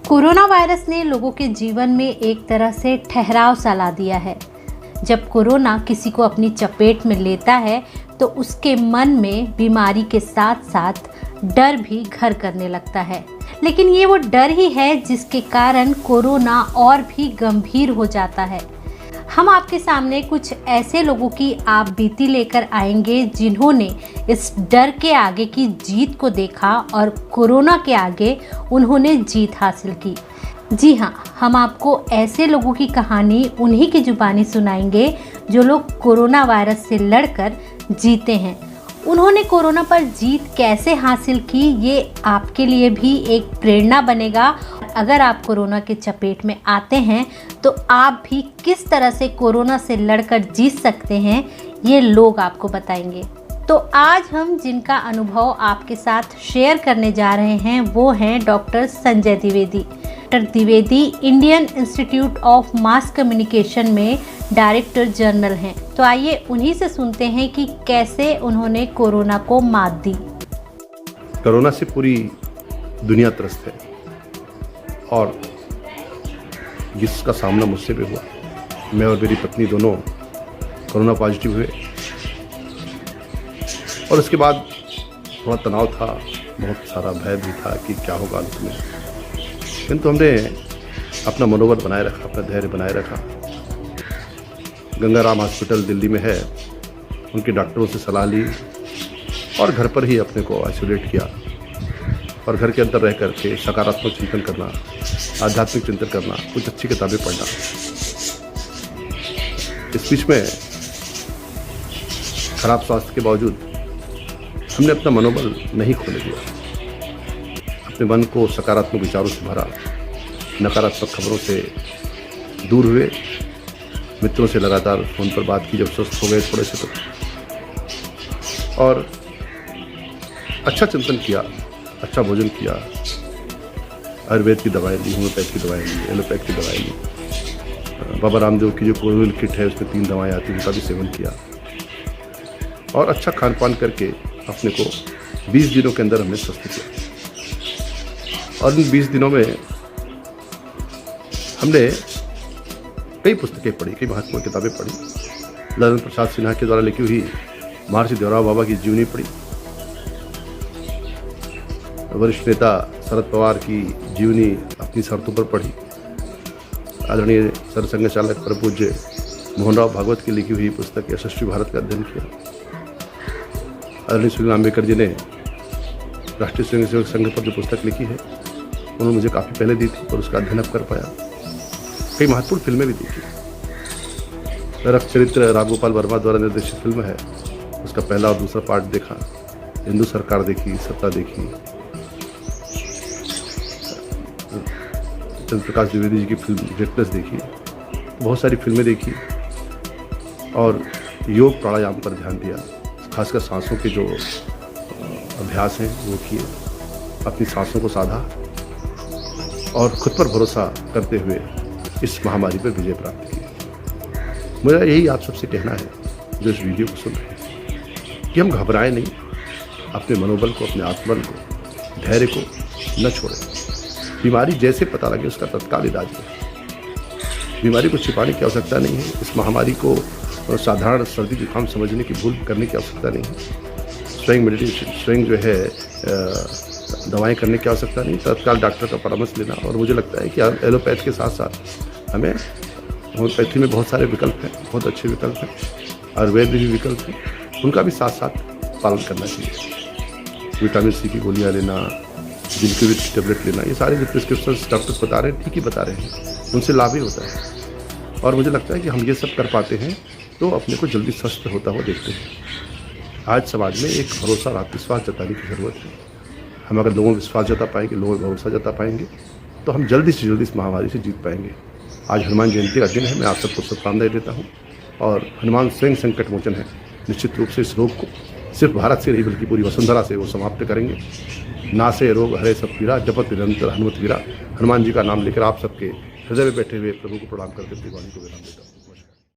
Corona virus ने लोगों के जीवन में एक तरह से ठहराव सा ला दिया है। जब कोरोना किसी को अपनी चपेट में लेता है तो उसके मन में बीमारी के साथ साथ डर भी घर करने लगता है। लेकिन ये वो डर ही है जिसके कारण कोरोना और भी गंभीर हो जाता है। हम आपके सामने कुछ ऐसे लोगों की आप बीती लेकर आएंगे जिन्होंने इस डर के आगे की जीत को देखा और कोरोना के आगे उन्होंने जीत हासिल की। जी हाँ, हम आपको ऐसे लोगों की कहानी उन्हीं की जुबानी सुनाएंगे जो लोग कोरोना वायरस से लड़कर जीते हैं। उन्होंने कोरोना पर जीत कैसे हासिल की, ये आपके लिए भी एक प्रेरणा बनेगा। अगर आप कोरोना के चपेट में आते हैं तो आप भी किस तरह से कोरोना से लड़कर जीत सकते हैं, ये लोग आपको बताएंगे। तो आज हम जिनका अनुभव आपके साथ शेयर करने जा रहे हैं वो हैं doctor Sanjay Dwivedi. Doctor Dwivedi Indian institute of mass communication में डायरेक्टर जनरल हैं। तो आइए उन्हीं से सुनते हैं कि कैसे उन्होंने कोरोना को मात दी। कोरोना से पूरी दुनिया त्रस्त है और जिसका सामना मुझसे भी हुआ, मैं और मेरी पत्नी दोनों कोरोना पॉजिटिव हुए और उसके बाद थोड़ा तनाव था, बहुत सारा भय भी था कि क्या होगा अंत में। किंतु हमने अपना मनोबल बनाए रखा, अपना धैर्य बनाए रखा। गंगाराम हॉस्पिटल दिल्ली में है, उनके डॉक्टरों से सलाह ली और घर पर ही अपने को आइसोलेट किया और घर के अंदर रह करके सकारात्मक चिंतन करना, आध्यात्मिक चिंतन करना, कुछ अच्छी किताबें पढ़ना। इस बीच में खराब स्वास्थ्य के बावजूद हमने अपना मनोबल नहीं खोने दिया, अपने मन को सकारात्मक विचारों से भरा, नकारात्मक खबरों से दूर हुए, मित्रों से लगातार फ़ोन पर बात की जब स्वस्थ हो गए थोड़े से तो, और अच्छा चिंतन किया, अच्छा भोजन किया, आयुर्वेद की दवाएं ली, होम्योपैथ की दवाएं ली, एलोपैथ की दवाएं ली, बाबा रामदेव की जो कोविल किट है उसमें 3 दवाएं आती हैं, उनका भी सेवन किया और अच्छा खान पान करके अपने को 20 दिनों के अंदर हमने स्वस्थ किया। और इन 20 दिनों में हमने कई पुस्तकें पढ़ी, कई महत्वपूर्ण किताबें पढ़ी। ललन प्रसाद सिन्हा के द्वारा लिखी हुई महर्षि देवराव बाबा की जीवनी पढ़ी, वरिष्ठ नेता शरद पवार की जीवनी अपनी शर्तों पर पढ़ी, आदरणीय सरसंघ चालक परम पूज्य मोहनराव भागवत की लिखी हुई पुस्तक यशस्वी भारत का अध्ययन किया। आदरणीय सुनील अम्बेडकर जी ने राष्ट्रीय स्वयंसेवक संघ पर जो पुस्तक लिखी है उन्होंने मुझे काफ़ी पहले दी थी और उसका अध्ययन कर पाया। कई महत्वपूर्ण फिल्में भी देखी। रक्त चरित्र रामगोपाल वर्मा द्वारा निर्देशित फिल्म है, उसका पहला और दूसरा पार्ट देखा। हिंदू सरकार देखी, सत्ता देखी, चंद्र प्रकाश द्विवेदी जी की फिल्म ग्रेटनेस देखी, बहुत सारी फिल्में देखी और योग प्राणायाम पर ध्यान दिया। खासकर सांसों के जो अभ्यास हैं वो किए, अपनी सांसों को साधा और खुद पर भरोसा करते हुए इस महामारी पर विजय प्राप्त की। मेरा यही आप सबसे कहना है जो इस वीडियो को सुन रहे हैं कि हम घबराएं नहीं, अपने मनोबल को, अपने आत्मबल को, धैर्य को न छोड़ें। बीमारी जैसे पता लगे उसका तत्काल इलाज करें। बीमारी को छिपाने की आवश्यकता नहीं है। इस महामारी को साधारण सर्दी जुकाम समझने की भूल करने की आवश्यकता नहीं है। स्वयं मेडिटेशन, स्वयं जो है दवाएं करने की आवश्यकता नहीं, तत्काल डॉक्टर का परामर्श लेना। और मुझे लगता है कि एलोपैथ के साथ साथ हमें होम्योपैथी में बहुत सारे विकल्प हैं, बहुत अच्छे विकल्प हैं, आयुर्वेद में भी विकल्प हैं, उनका भी साथ साथ पालन करना चाहिए। विटामिन सी की गोलियाँ लेना, जिनकी भी टेबलेट लेना, ये सारे जो प्रिस्क्रिप्शन डॉक्टर्स बता रहे हैं ठीक ही बता रहे हैं, उनसे लाभ ही होता है। और मुझे लगता है कि हम ये सब कर पाते हैं तो अपने को जल्दी स्वस्थ होता हुआ देखते हैं। आज समाज में एक भरोसा और आत्मविश्वास जताने की ज़रूरत है। हम अगर लोगों में विश्वास जता पाएंगे, लोगों में भरोसा जता पाएंगे तो हम जल्दी से जल्दी इस महामारी से जीत पाएंगे। आज हनुमान जयंती का दिन है, मैं आप सबको शुभकामनाएं देता हूँ और हनुमान स्वयं संकट मोचन है। निश्चित रूप से इस रोग को सिर्फ भारत से नहीं बल्कि पूरी वसुंधरा से वो समाप्त करेंगे। नासे रोग हरे सब पीड़ा, जपत निरंतर हनुमत वीरा। हनुमान जी का नाम लेकर आप सबके हृदय में बैठे हुए प्रभु को प्रणाम करके अपनी वाणी को विराम देता हूँ।